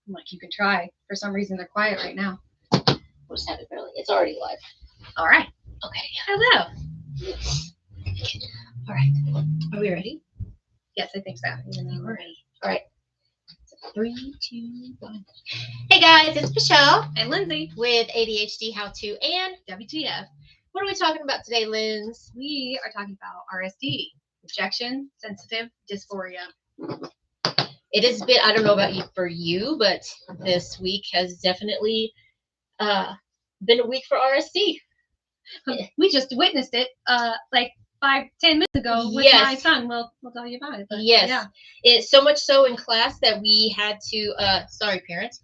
I'm like, you can try. For some reason, they're quiet right now. We'll just have it barely. It's already live. All right. Okay. Hello. All right. Are we ready? Yes, I think so. We're ready. All right. 3, 2, 1. Hey guys, it's Michelle And Lindsay with ADHD How To and WTF. what are we talking about today, Linz? We are talking about RSD, rejection, sensitive dysphoria. It has been, I don't know about you for you, but this week has definitely been a week for RSD. We just witnessed it like 5-10 minutes ago with my son. We'll tell you about it. But yes. Yeah. It's so much so in class that we had to, sorry parents,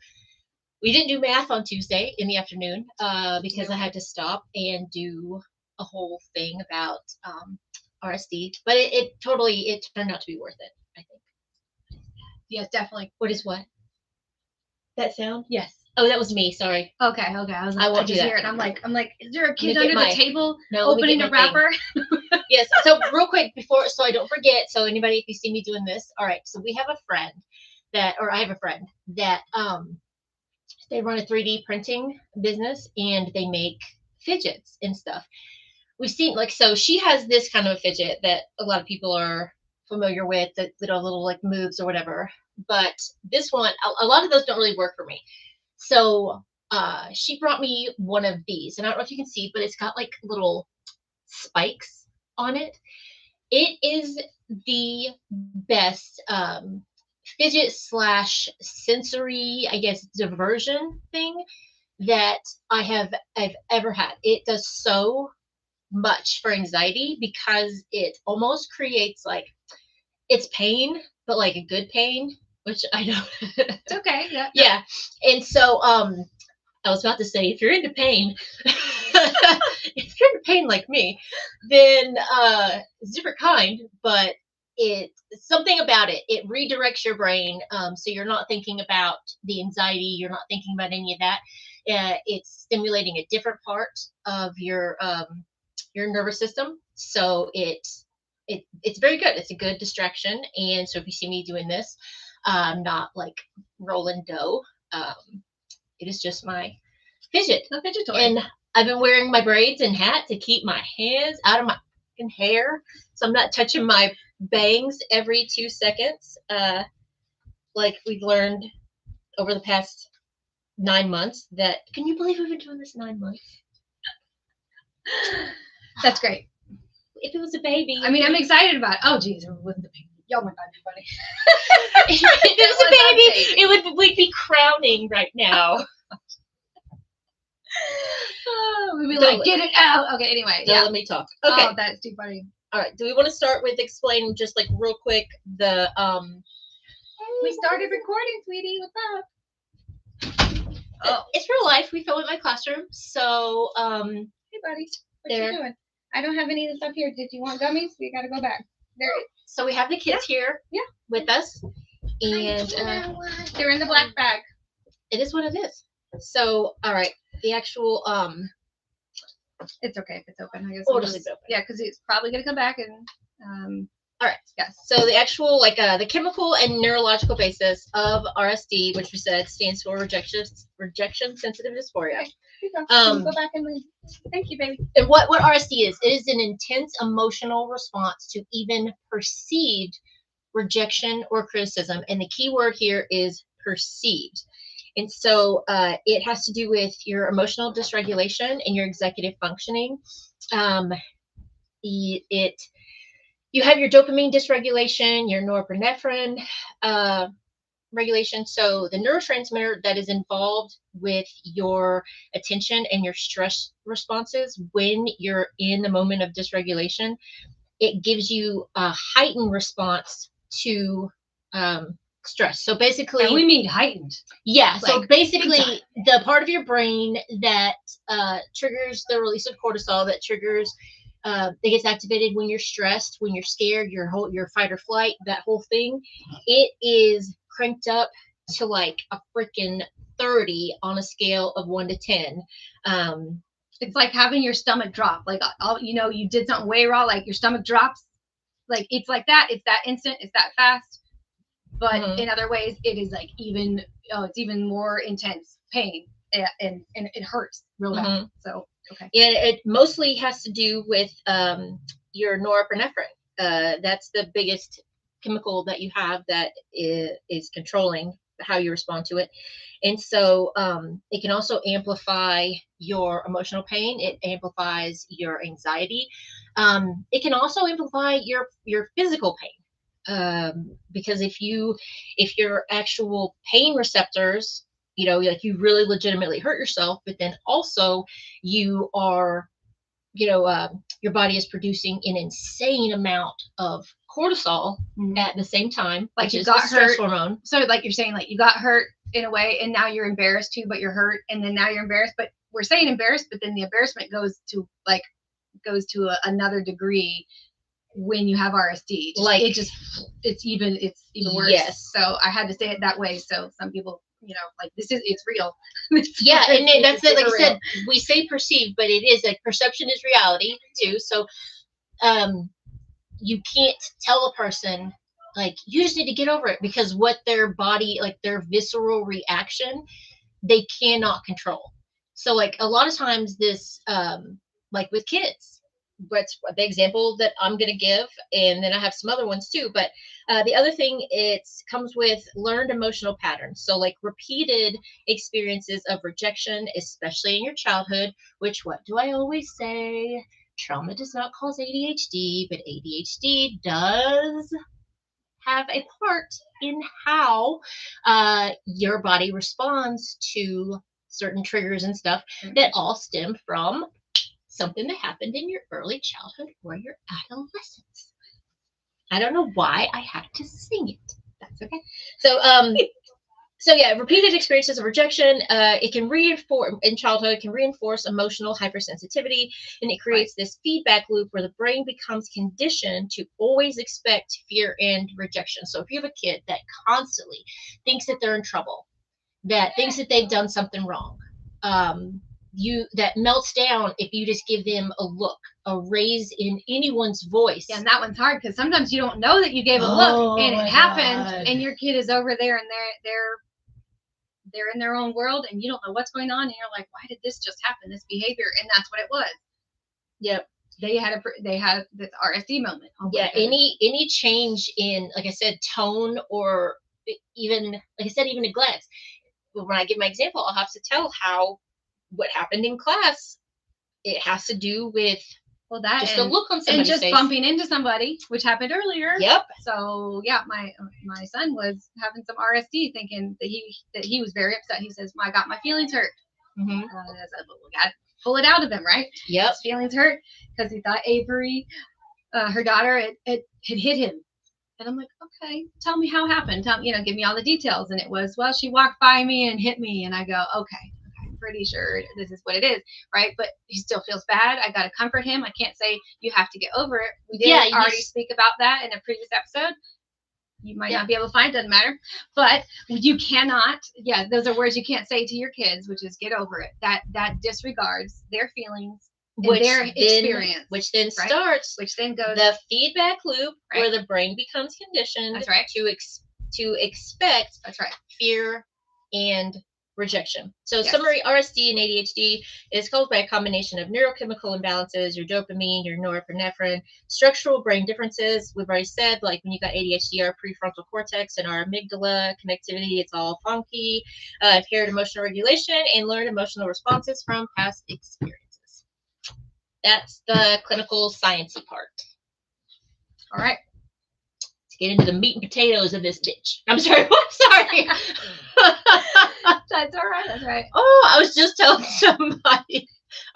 we didn't do math on Tuesday in the afternoon because I had to stop and do a whole thing about RSD. But it turned out to be worth it, I think. Yes, definitely. What is what? That sound? Yes. Oh, that was me. Sorry. Okay. I was like, I won't just do that. hear it. I'm like, is there a kid under the table No, opening a wrapper? Yes. So real quick before, so I don't forget. So anybody, if you see me doing this, all right. So we have a friend I have a friend that they run a 3D printing business and they make fidgets and stuff. We've seen so she has this kind of a fidget that a lot of people are familiar with that little like moves or whatever. But this one, a lot of those don't really work for me. So she brought me one of these, and I don't know if you can see, but it's got like little spikes on it. It is the best fidget / sensory, I guess, diversion thing that I've ever had. It does so much for anxiety because it almost creates like it's pain, but like a good pain, which I know. It's okay. Yeah. Yeah. And so I was about to say, if you're into pain, if you're into pain like me, then it's a different kind, but it's something about it. It redirects your brain. So you're not thinking about the anxiety. You're not thinking about any of that. It's stimulating a different part of your nervous system. So it's very good. It's a good distraction. And so if you see me doing this, not like rolling dough. It is just my fidget. A fidget toy. And I've been wearing my braids and hat to keep my hands out of my hair, so I'm not touching my bangs every 2 seconds, like we've learned over the past 9 months. That, can you believe we've been doing this 9 months? That's great. If it was a baby, I mean, I'm excited about it. Oh, geez, it wasn't a baby. Y'all might not be funny. If it was a baby, we'd be crowning right now. We'd be like, get it out. Okay, anyway. Don't let me talk. Okay. Oh, that's too funny. All right. Do we want to start with explaining just like real quick the We started recording, sweetie. What's up? Oh, it's real life. We film at my classroom. So hey buddy, what you doing? I don't have any of the stuff here. Did you want gummies? We gotta go back. There. So we have the kids here with us, and they're in the black bag. It is what it is. So all right, the actual it's okay if it's open. I guess we'll just leave it open. Yeah, because it's probably gonna come back and all right. Yes. So the actual the chemical and neurological basis of RSD, which we said stands for rejection sensitive dysphoria. Okay. Go back and leave. Thank you, baby. And what RSD is? It is an intense emotional response to even perceived rejection or criticism, and the key word here is perceived. And so it has to do with your emotional dysregulation and your executive functioning. You have your dopamine dysregulation, your norepinephrine regulation. So the neurotransmitter that is involved with your attention and your stress responses when you're in the moment of dysregulation, it gives you a heightened response to stress. So basically, and we mean heightened. Yeah. Like, so basically, the part of your brain that triggers the release of cortisol, that triggers that gets activated when you're stressed, when you're scared, your fight or flight, that whole thing, it is cranked up to like a freaking 30 on a scale of 1 to 10. It's like having your stomach drop. Like, you did something way wrong. Like your stomach drops. Like it's like that. It's that instant. It's that fast. But in other ways, it is like even it's even more intense pain, and it hurts real bad. Mm-hmm. So okay. Yeah, it mostly has to do with your norepinephrine. That's the biggest chemical that you have that is controlling how you respond to it. And so it can also amplify your emotional pain. It amplifies your anxiety. It can also amplify your physical pain. Because if your actual pain receptors, like you really legitimately hurt yourself, but then also you are, your body is producing an insane amount of cortisol at the same time, like which you is got the stress hurt. hormone. So like you're saying, like you got hurt in a way, and now you're embarrassed too, but you're hurt, and then now you're embarrassed. But we're saying embarrassed, but then the embarrassment goes to another degree when you have RSD. It's even worse. Yes. So I had to say it that way. So some people, like it's real. Yeah, and that's it. Like I said, we say perceived, but it is like perception is reality too. So, you can't tell a person like you just need to get over it, because what their body, like their visceral reaction, they cannot control. So like a lot of times this, like with kids, that's the example that I'm going to give. And then I have some other ones too. But the other thing, it comes with learned emotional patterns. So like repeated experiences of rejection, especially in your childhood, which, what do I always say? Trauma does not cause ADHD, but ADHD does have a part in how your body responds to certain triggers and stuff that all stem from something that happened in your early childhood or your adolescence. I don't know why I have to sing it. That's okay. So yeah, repeated experiences of rejection, it can reinforce in childhood, can reinforce emotional hypersensitivity, and it creates this feedback loop where the brain becomes conditioned to always expect fear and rejection. So if you have a kid that constantly thinks that they're in trouble, that thinks that they've done something wrong, that melts down if you just give them a look, a raise in anyone's voice. Yeah, and that one's hard because sometimes you don't know that you gave a look and it happened, and your kid is over there and they're in their own world and you don't know what's going on, and you're like, why did this just happen, this behavior? And that's what it was. Yep. They had this RSD moment. Oh yeah, any change in, like I said, tone, or even, like I said, even neglect. When I give my example, I'll have to tell what happened in class. It has to do with just a look on somebody's face. And just bumping into somebody, which happened earlier. Yep. So yeah, my son was having some RSD, thinking that he was very upset. He says, I got my feelings hurt. Mm-hmm. I said, well, we got to pull it out of him, right? Yep. His feelings hurt because he thought Avery, her daughter, had hit him. And I'm like, okay, tell me how it happened. Give me all the details. And it was, well, she walked by me and hit me. And I go, okay, I'm pretty sure this is what it is, right? But he still feels bad. I got to comfort him. I can't say you have to get over it. We did already speak about that in a previous episode. You might not be able to find it, doesn't matter. But you cannot, those are words you can't say to your kids, which is get over it. That disregards their feelings, their experience, which then starts, which then goes the feedback loop, where the brain becomes conditioned to expect fear and rejection. So summary, RSD and ADHD is caused by a combination of neurochemical imbalances, your dopamine, your norepinephrine, structural brain differences. We've already said, like when you got ADHD, our prefrontal cortex and our amygdala connectivity, it's all funky, impaired emotional regulation, and learned emotional responses from past experiences. That's the clinical sciencey part. All right. Let's get into the meat and potatoes of this bitch. I'm sorry. Sorry. That's all right. That's right. Oh, I was just telling somebody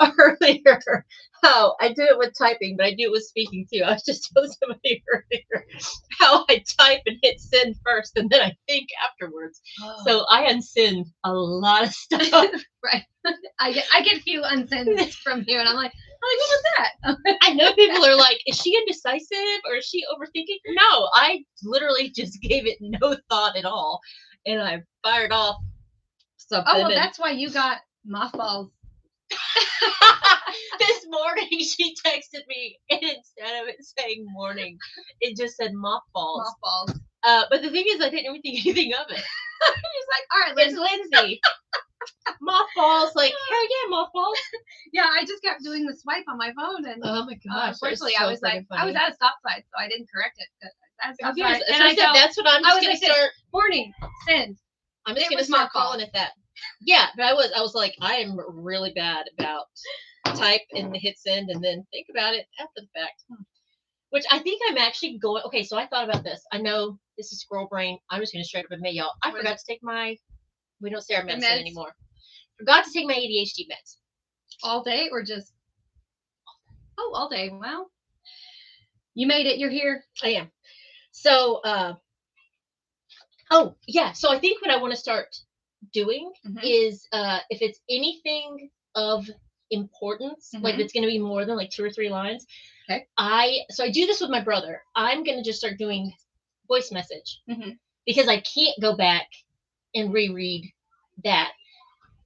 earlier how I do it with typing, but I do it with speaking too. I was just telling somebody earlier how I type and hit send first, and then I think afterwards. Oh. So I unsend a lot of stuff. Right. I get a few unsends from you, and I'm like, what was that? I know people are like, is she indecisive or is she overthinking? No, I literally just gave it no thought at all, and I fired off something. Oh, well, that's why you got mothballs. This morning she texted me, and instead of it saying morning, it just said mothballs. Mothballs. But the thing is, I didn't even think anything of it. like, all right, It's Lindsay. Mothballs, like, hell yeah, mothballs. Yeah, I just kept doing the swipe on my phone, and Oh my gosh. unfortunately, so I was like, I was at a stop sign, so I didn't correct it. At a stop Yeah, sign, so and I said, go, that's what I'm just gonna start. Warning, send. I'm just It gonna was my start fault. calling it that. Yeah, but I was like, I am really bad about type and hit send and then think about it after the fact. Which I think I'm actually going. Okay, so I thought about this. I know this is squirrel brain. I'm just gonna straight up admit, y'all. I forgot to take my. We don't say our medicine meds? anymore. Forgot to take my ADHD meds. All day or just? Oh, all day. Well, you made it. You're here. I am. So, oh yeah. So I think what I want to start doing is, if it's anything of importance, like that's going to be more than like 2 or 3 lines. Okay. I do this with my brother. I'm going to just start doing voice message because I can't go back and reread that,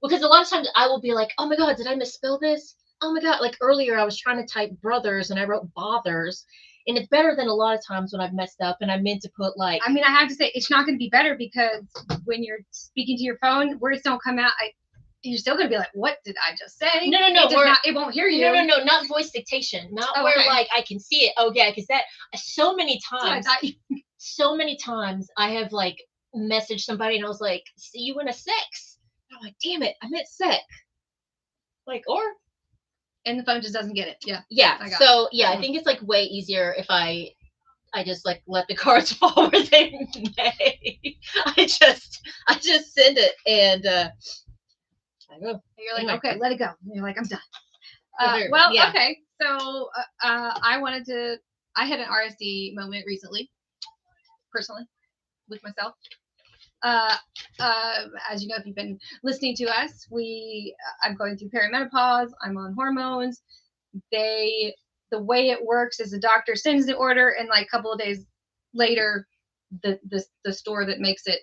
because a lot of times I will be like, oh my God, did I misspell this? Oh my God. Like earlier I was trying to type brothers and I wrote bothers, and it's better than a lot of times when I've messed up and I meant to put like. I mean, I have to say it's not going to be better, because when you're speaking to your phone, words don't come out. You're still going to be like, what did I just say? No. It won't hear you. No, not voice dictation. Not where like I can see it. Oh yeah, because that so many times. So many times I have like messaged somebody and I was like, see you in a sex. And I'm like, damn it, I meant sec. Like, or. And the phone just doesn't get it. Yeah. Yeah. So yeah, I think it's like way easier if I just like let the cards fall where they may. I just send it, and I go. You're like, okay, let it go. And you're like, I'm done. Okay. So I had an RSD moment recently, personally, with myself. As you know, if you've been listening to us, I'm going through perimenopause. I'm on hormones. The way it works is the doctor sends the order, and like a couple of days later, the store that makes it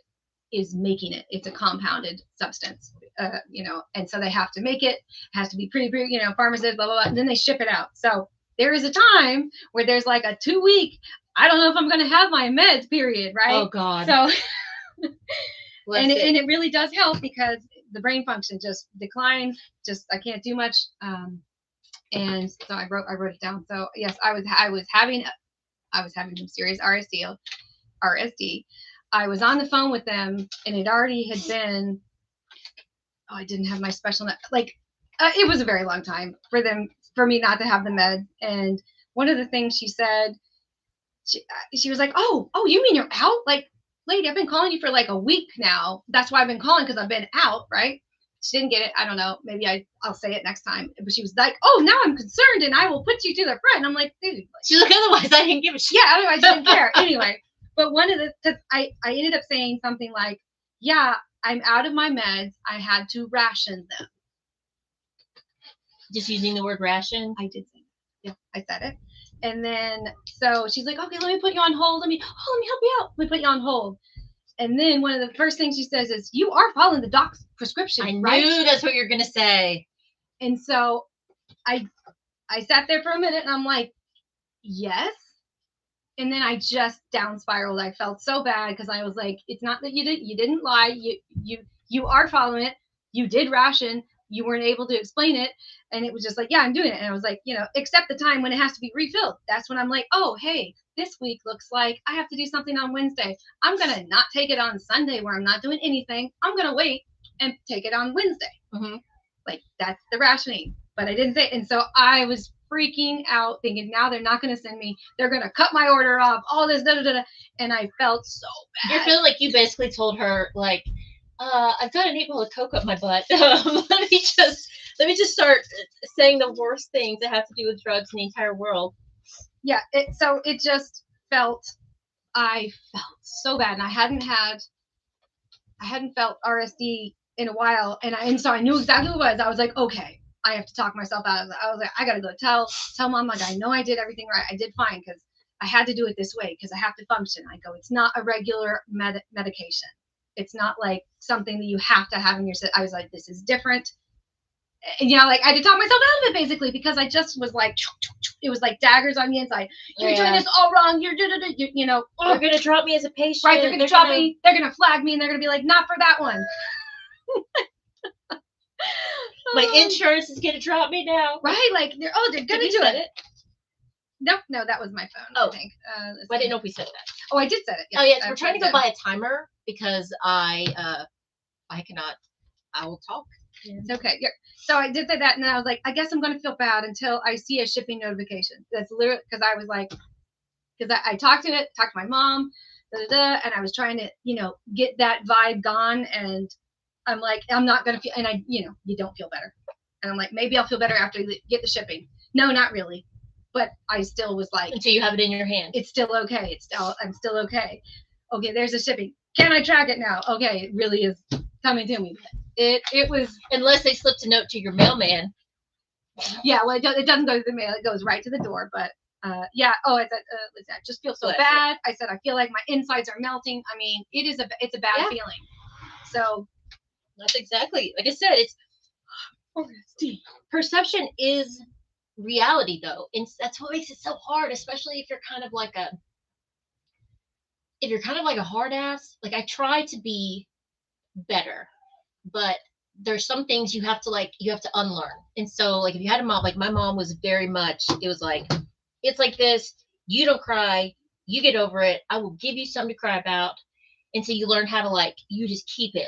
is making it. It's a compounded substance, and so they have to make it. It has to be pretty, pharmacist, blah, blah, blah, and then they ship it out. So there is a time where there's like a 2-week, I don't know if I'm going to have my meds period, right? Oh God. So, and it really does help, because the brain function just declines. I can't do much. And so I wrote it down. So yes, I was having some serious RSD. I was on the phone with them, and it already had been. Oh, I didn't have my special it was a very long time for me not to have the meds. And one of the things she said, she was like, oh, you mean you're out? Like, lady, I've been calling you for like a week now. That's why I've been calling, because I've been out, right? She didn't get it. I don't know. Maybe I'll say it next time. But she was like, oh, now I'm concerned, and I will put you to the front. And I'm like, dude. She's like, otherwise I didn't give a shit. Yeah, otherwise I didn't care. Anyway, but because I ended up saying something like, yeah, I'm out of my meds. I had to ration them. Just using the word ration? I did say that. Yeah, I said it. And then, so she's like, okay, let me put you on hold. Let me help you out. Let me put you on hold. And then one of the first things she says is, you are following the doc's prescription, right? I knew that's what you're going to say. And so I sat there for a minute, and I'm like, yes. And then I just down spiraled. I felt so bad, because I was like, it's not that you didn't lie. You are following it. You did ration. You weren't able to explain it. And it was just like, yeah, I'm doing it. And I was like, except the time when it has to be refilled. That's when I'm like, oh, hey, this week looks like I have to do something on Wednesday. I'm going to not take it on Sunday where I'm not doing anything. I'm going to wait and take it on Wednesday. Mm-hmm. Like, that's the rationing. But I didn't say it. And so I was freaking out, thinking, now they're not going to send me. They're going to cut my order off, all this, da, da, da, da. And I felt so bad. You're feeling like you basically told her, like, I've got an 8 ball of coke up my butt. Let me just start saying the worst things that have to do with drugs in the entire world. Yeah. So it just I felt so bad, and I hadn't felt RSD in a while, and so I knew exactly what it was. I was like, okay, I have to talk myself out of it. I was like, I gotta go tell mom, like, I know I did everything right. I did fine, because I had to do it this way, because I have to function. I go, it's not a regular medication. It's not like something that you have to have in your. I was like, this is different. you know, like I had to talk myself out of it basically because I just was like, it was like daggers on the inside. You're doing this all wrong. You know, they're gonna drop me as a patient. Right? They're gonna drop me. They're gonna flag me, and they're gonna be like, not for that one. My insurance is gonna drop me now. Right? Like they're gonna do it. No, that was my phone. Oh, I think. I didn't know if we said that. Oh, I did set it. Yes. Oh yes, we're trying to go by a timer because I cannot. I will talk. It's okay. Yeah. So I did say that, and then I was like, I guess I'm going to feel bad until I see a shipping notification. That's literally because I was like, because I talked to my mom, and I was trying to, you know, get that vibe gone, and I'm like, I'm not going to feel, and you don't feel better, and I'm like, maybe I'll feel better after I get the shipping. No, not really, but I still was like, until you have it in your hand, it's still okay. I'm still okay. Okay, there's a shipping. Can I track it now? Okay, it really is coming to me. It was, unless they slipped a note to your mailman. Yeah, well, it doesn't go to the mail; it goes right to the door. But yeah. Oh, I said, listen, I just feel so bad. I said I feel like my insides are melting. I mean, it's a bad feeling. So that's exactly like I said. It's perception is reality, though, and that's what makes it so hard, especially if you're kind of like a hard ass. Like I try to be better, but there's some things you have to unlearn. And so like if you had a mom, like my mom was very much, it was like, it's like this, you don't cry, you get over it, I will give you something to cry about. And so you learn how to you just keep it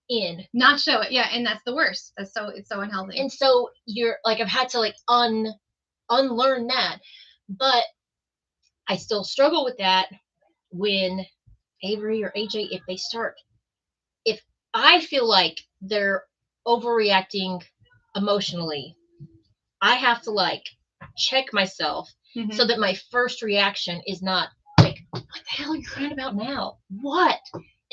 in, not show it. Yeah. And that's the worst. It's so unhealthy. And so you're like, I've had to unlearn that, but I still struggle with that when Avery or AJ, if I feel like they're overreacting emotionally, I have to check myself so that my first reaction is not like, what the hell are you crying about now? What?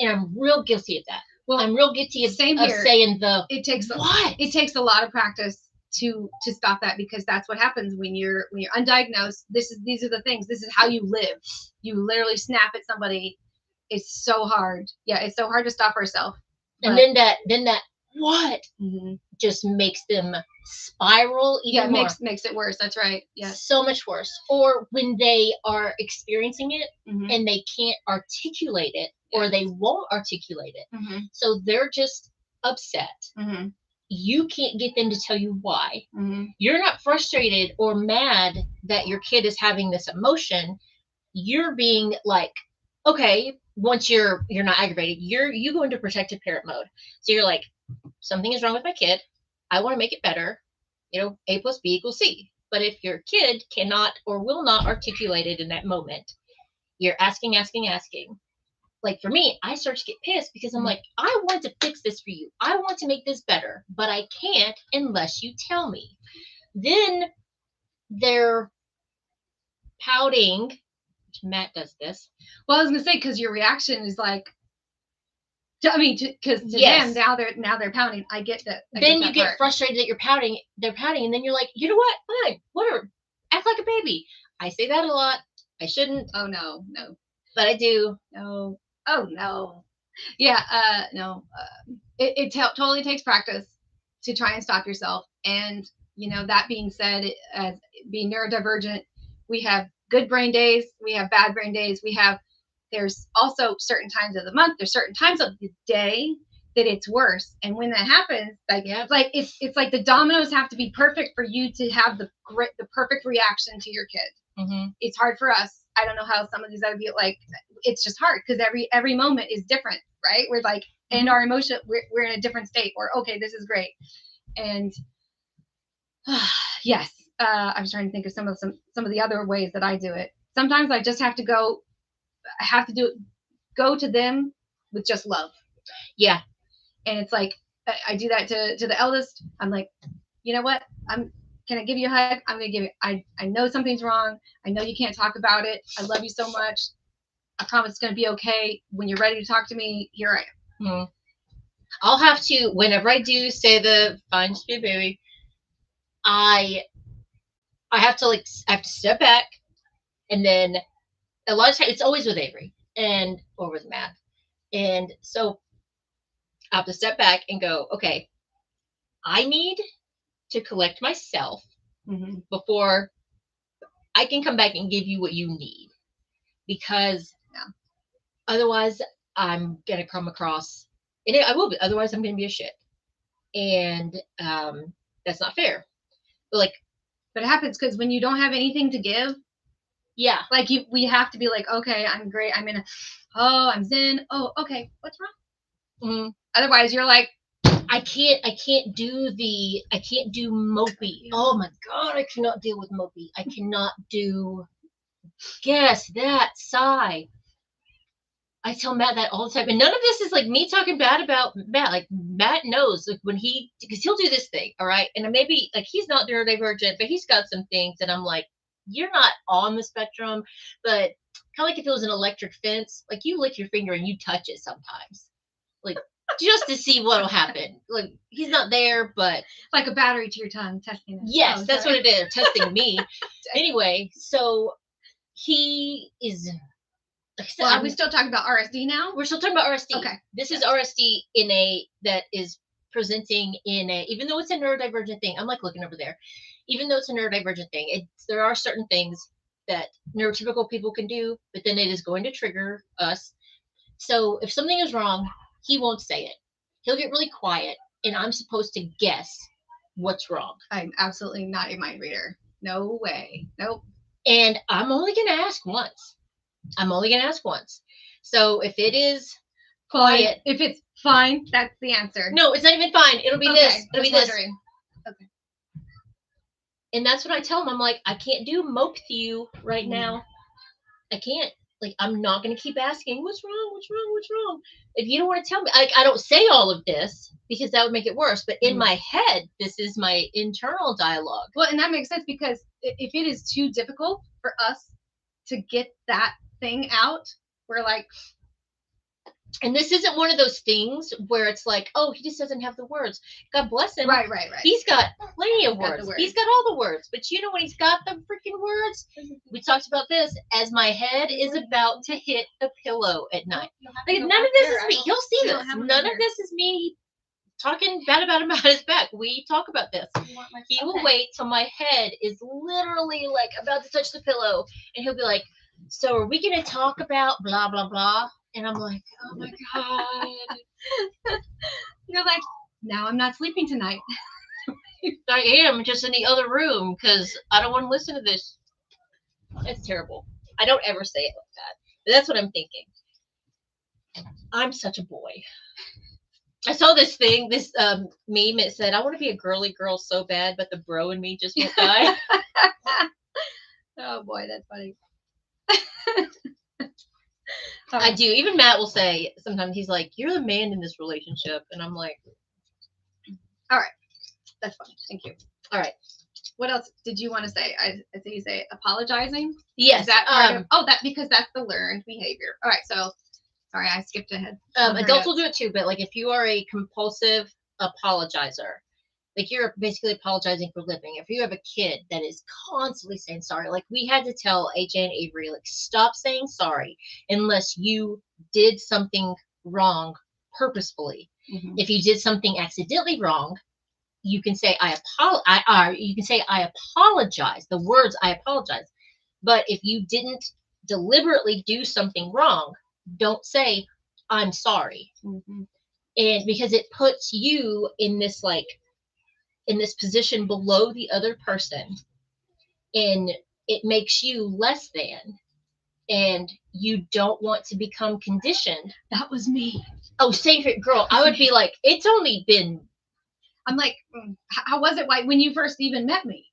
And I'm real guilty of that. Well, I'm real guilty of saying it takes a lot of practice to stop that, because that's what happens when you're undiagnosed. These are the things. This is how you live. You literally snap at somebody. It's so hard. Yeah, it's so hard to stop ourselves. And then that what just makes them spiral even more. Makes it worse. That's right. Yeah. So much worse. Or when they are experiencing it and they can't articulate it, or they won't articulate it. So they're just upset. You can't get them to tell you why. You're not frustrated or mad that your kid is having this emotion. You're being like, okay, once you're not aggravated, you go into protective parent mode. So you're like, something is wrong with my kid. I want to make it better. A plus B equals C. But if your kid cannot or will not articulate it in that moment, you're asking. Like for me, I start to get pissed because I'm like, I want to fix this for you. I want to make this better, but I can't unless you tell me. Then they're pouting. Matt does this. Well, I was gonna say, because your reaction is like, because to them now they're pouting. I get that. Then you get frustrated that you're pouting. They're pouting, and then you're like, you know what? Fine, whatever. Act like a baby. I say that a lot. I shouldn't. Oh no, but I do. No. Oh no. Yeah. No. It totally takes practice to try and stop yourself. And that being said, as being neurodivergent, we have good brain days, we have bad brain days, there's also certain times of the month, there's certain times of the day that it's worse. And when that happens, it's like the dominoes have to be perfect for you to have the perfect reaction to your kid. It's hard for us. I don't know how some of these other people, it's just hard because every moment is different, right? We're like, and our emotion, we're in a different state, or okay, this is great. And yes, I was trying to think of some of the other ways that I do it. Sometimes I just have to go. I have to go to them with just love. Yeah. And it's like, I do that to the eldest. I'm like, you know what? Can I give you a hug? I'm going to give it. I know something's wrong. I know you can't talk about it. I love you so much. I promise it's going to be okay. When you're ready to talk to me, here I am. I'll have to, whenever I do say the fine, just be a baby, I have to step back, and then a lot of times it's always with Avery or with Matt. And so I have to step back and go, okay, I need to collect myself Mm-hmm. before I can come back and give you what you need. Because Yeah. otherwise, I'm going to come across, and I will be, otherwise, I'm going to be a shit. And that's not fair. But like, But it happens because when you don't have anything to give, yeah, like we have to be like, okay, I'm great. I'm zen. Oh, okay. What's wrong? mm-hmm. Otherwise, you're like, I can't do mopey. Oh my God, I cannot deal with mopey. I cannot do, guess that, sigh. I tell Matt that all the time. And none of this is like me talking bad about Matt. Like Matt knows, like because he'll do this thing, all right? And maybe like he's not neurodivergent, but he's got some things that I'm like, you're not on the spectrum, but kind of like if it was an electric fence, like you lick your finger and you touch it sometimes. Like just to see what'll happen. Like he's not there, but like a battery to your tongue, testing it. yes, that's what it is. Testing me. Anyway, so he is. Well, are we still talking about RSD now? We're still talking about RSD. Okay. This is RSD that is presenting in even though it's a neurodivergent thing. I'm like looking over there. Even though it's a neurodivergent thing, there are certain things that neurotypical people can do, but then it is going to trigger us. So if something is wrong, he won't say it. He'll get really quiet, and I'm supposed to guess what's wrong. I'm absolutely not a mind reader. No way. Nope. And I'm only going to ask once. So if it is quiet, if it's fine, that's the answer. No, it's not even fine. It'll be this. It'll be this. Wondering. Okay. And that's what I tell him. I'm like, I can't do mope to you right now. I can't. Like, I'm not going to keep asking, what's wrong? If you don't want to tell me, I don't say all of this because that would make it worse. But in my head, this is my internal dialogue. Well, and that makes sense because if it is too difficult for us to get that thing out, we're like, and this isn't one of those things where it's like, oh, he just doesn't have the words. God bless him. Right. He's got plenty of words. He's got all the words. But you know when he's got the freaking words? We talked about this. As my head is about to hit the pillow at night. Like, none of this is me. You'll see this. None of this is me talking bad about him behind his back. We talk about this. He will wait till my head is literally like about to touch the pillow. And he'll be like, so are we going to talk about blah, blah, blah? And I'm like, oh my God. You're like, now I'm not sleeping tonight. I am just in the other room because I don't want to listen to this. It's terrible. I don't ever say it like that. But that's what I'm thinking. I'm such a boy. I saw this thing, this meme. It said, I want to be a girly girl so bad, but the bro in me just won't die. Oh boy, that's funny. I do. Even Matt will say sometimes, he's like, you're the man in this relationship. And I'm like, all right. That's fine. Thank you. All right. What else did you want to say? I think you say apologizing. Yes. Is that part of, because that's the learned behavior. All right. So sorry, I skipped ahead. Adults will do it too, but like if you are a compulsive apologizer, like you're basically apologizing for living. If you have a kid that is constantly saying sorry, like we had to tell AJ and Avery, like stop saying sorry unless you did something wrong purposefully. Mm-hmm. If you did something accidentally wrong, you can say I apologize. The words I apologize. But if you didn't deliberately do something wrong, don't say I'm sorry. Mm-hmm. And because it puts you in this position below the other person, and it makes you less than, and you don't want to become conditioned. That was me. Oh, same for girl. I would be like, it's only been. I'm like, how was it like when you first even met me?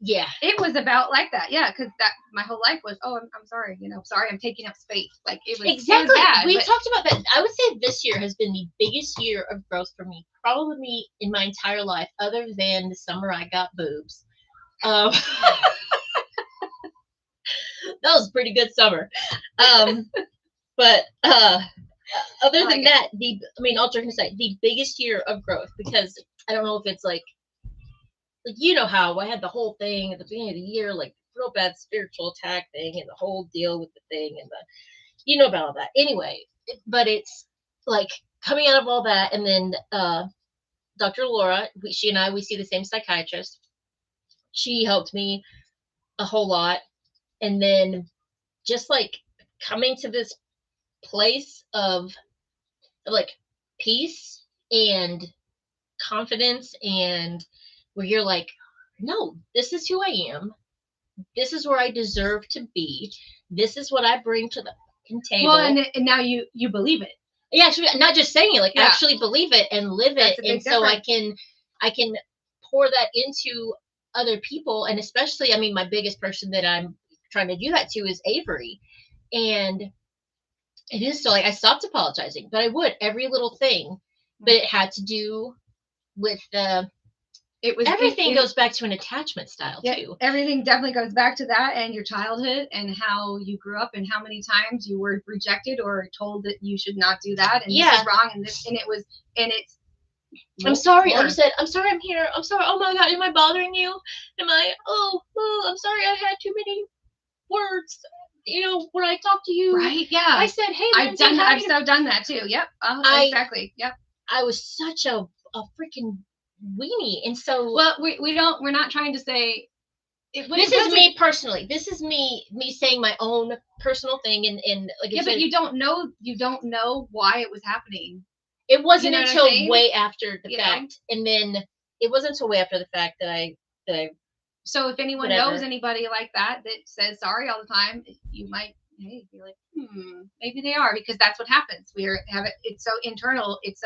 Yeah, it was about like that. Yeah, because that my whole life was, I'm sorry, sorry, I'm taking up space. Like it was exactly. It was bad, We've talked about that. I would say this year has been the biggest year of growth for me, probably in my entire life, other than the summer I got boobs. That was a pretty good summer. But other than that, all joking aside, the biggest year of growth, because I don't know if it's like you know how I had the whole thing at the beginning of the year, like real bad spiritual attack thing and the whole deal with the thing and about all that. Anyway, but it's like coming out of all that, and then the Dr. Laura, she and I, we see the same psychiatrist. She helped me a whole lot. And then just like coming to this place of like peace and confidence, and where you're like, no, this is who I am. This is where I deserve to be. This is what I bring to the table. Well, and now you believe it. Yeah, actually, not just saying it, like actually believe it and live it. And so I can pour that into other people. And especially, I mean, my biggest person that I'm trying to do that to is Avery. And it is so like I stopped apologizing, but I would every little thing. But it had to do with everything goes back to an attachment style too. Everything definitely goes back to that, and your childhood and how you grew up and how many times you were rejected or told that you should not do that and this is wrong and this and it's I'm sorry. Like I said, I'm sorry I'm here. I'm sorry. Oh my God, am I bothering you? Am I I'm sorry I had too many words. You know, when I talk to you. Right, yeah. I said, hey, I've so done that too. Yep. Exactly. Yep. I was such a freaking weenie. And so we're not trying to say this is me personally. This is me saying my own personal thing and like but you don't know why it was happening. It wasn't until way after the fact. And then it wasn't until way after the fact that I so if anyone knows anybody like that says sorry all the time, you might be like, maybe they are, because that's what happens. It's so internal, it's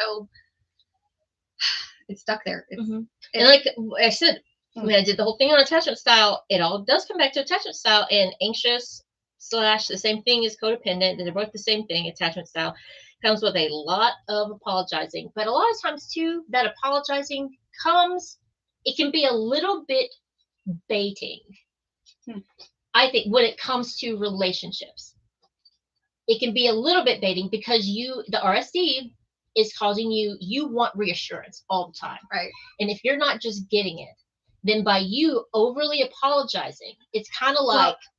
stuck there. And like I said, when I did the whole thing on attachment style, it all does come back to attachment style and anxious / the same thing as codependent. They're both the same thing. Attachment style comes with a lot of apologizing, but a lot of times too, that apologizing it can be a little bit baiting. I think when it comes to relationships, it can be a little bit baiting because the RSD is causing you want reassurance all the time. Right. And if you're not just getting it, then by you overly apologizing, it's kind of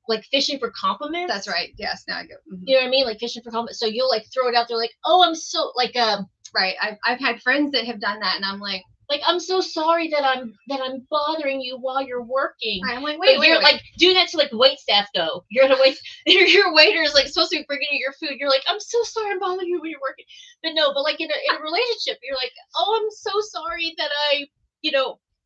like fishing for compliments. That's right. Yes. Now I go. You know what I mean? Like fishing for compliments. So you'll like throw it out there like, oh, I'm so like right. I've had friends that have done that, and I'm like, I'm so sorry that I'm bothering you while you're working. I'm like, wait. Like do that to like wait staff though. You're at a wait. Your waiter is like supposed to be bringing you your food. You're like, I'm so sorry I'm bothering you when you're working. But no, but like in a relationship, you're like, oh, I'm so sorry that I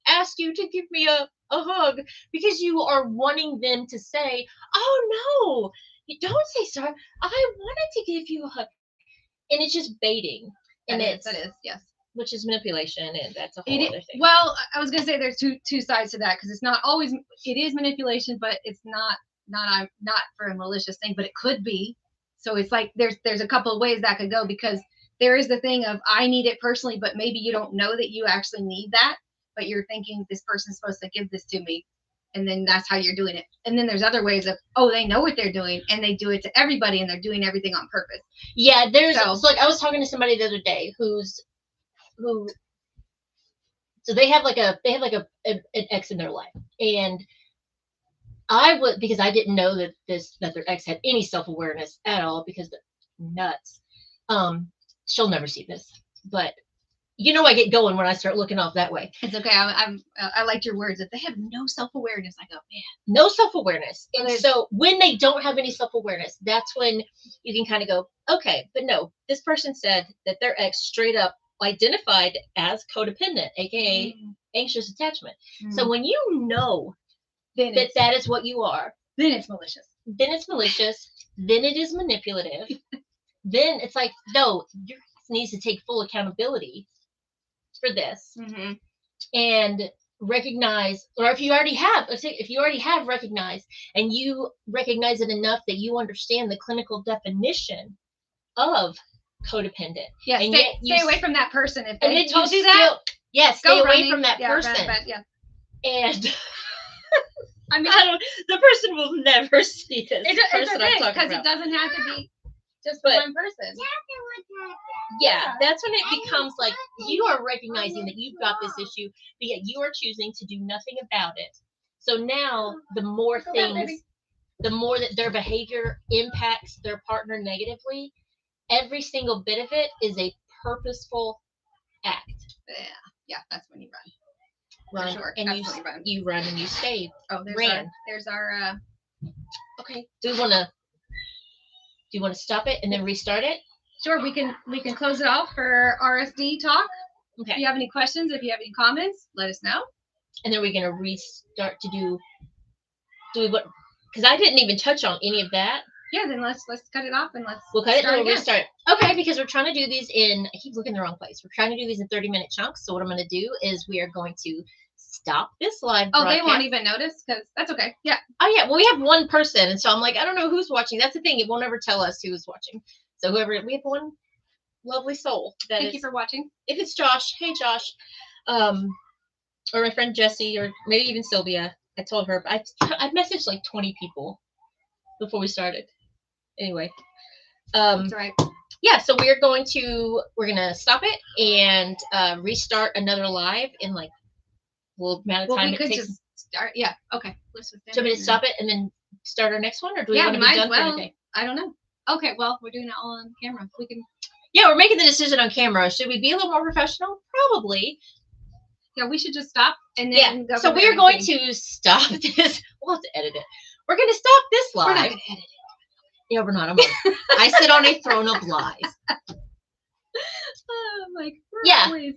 asked you to give me a hug, because you are wanting them to say, oh no, you don't say sorry. I wanted to give you a hug, and it's just baiting. And that is yes. Which is manipulation, and that's a whole other thing. Well, I was gonna say there's two sides to that, because it's not always it is manipulation, but it's not for a malicious thing, but it could be. So it's like there's a couple of ways that could go, because there is the thing of I need it personally, but maybe you don't know that you actually need that, but you're thinking this person's supposed to give this to me, and then that's how you're doing it. And then there's other ways of they know what they're doing and they do it to everybody and they're doing everything on purpose. Yeah, so like I was talking to somebody the other day so they have an ex in their life, and because I didn't know that their ex had any self-awareness at all, because they're nuts. She'll never see this, but I get going when I start looking off that way. It's okay. I liked your words. If they have no self-awareness, I go, man, no self-awareness. And so when they don't have any self-awareness, that's when you can kind of go, okay, but no, this person said that their ex straight up identified as codependent, aka anxious attachment. So when you know that is what you are, then it's malicious. Then it is manipulative. Then it's like, no, your ex needs to take full accountability for this, and recognize, or if you already have recognized, and you recognize it enough that you understand the clinical definition of codependent. Yeah, and stay away from that person. If they told you that, stay away from that person. And I mean, the person will never see this. It's okay, because it doesn't have to be just one person. Yeah, that's when it becomes like you are recognizing that you've got this issue, but yet you are choosing to do nothing about it. So now the more that their behavior impacts their partner negatively, every single bit of it is a purposeful act. Yeah, that's when you run. Run, sure. and Absolutely run. you run and you stay. Oh, ran. There's our. Okay. Do you want to stop it and then restart it? Sure, we can close it off for RSD talk. Okay. If you have any questions, if you have any comments, let us know. And then we're gonna restart to do what? Because I didn't even touch on any of that. Yeah, then let's cut it off and we'll cut it and we'll restart. Okay, because we're trying to do these in. I keep looking in the wrong place. We're trying to do these in 30-minute chunks. So what I'm gonna do is we are going to stop this live broadcast. They won't even notice because that's okay. Yeah. Oh yeah. Well, we have one person, and so I'm like, I don't know who's watching. That's the thing. It won't ever tell us who's watching. So whoever, we have one lovely soul. Thank you for watching. If it's Josh, hey Josh, or my friend Jessie, or maybe even Sylvia. I told her, I messaged like 20 people before we started. Anyway, that's right. Yeah, so we're gonna stop it and restart another live in like amount of time we it could takes. just start. Yeah. Okay. So I'm gonna stop it and then start our next one, or do we want to be done for today? I don't know. Okay. Well, we're doing it all on camera. We can. Yeah, we're making the decision on camera. Should we be a little more professional? Probably. Yeah, we should just stop and then go. So we're going to stop this. We'll have to edit it. We're going to stop this live. We're not going to edit it. Yeah, we're not. I sit on a throne of lies. Like,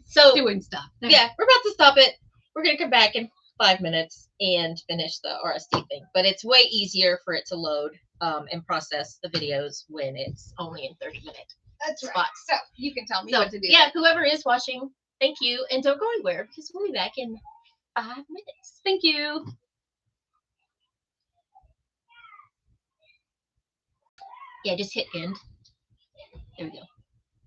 so doing stuff. Yeah, we're about to stop it. We're going to come back in 5 minutes and finish the RSD thing. But it's way easier for it to load and process the videos when it's only in 30-minute That's spots. Right. So you can tell me what to do. Yeah, whoever is watching, thank you. And don't go anywhere because we'll be back in 5 minutes. Thank you. Yeah, just hit end. There we go.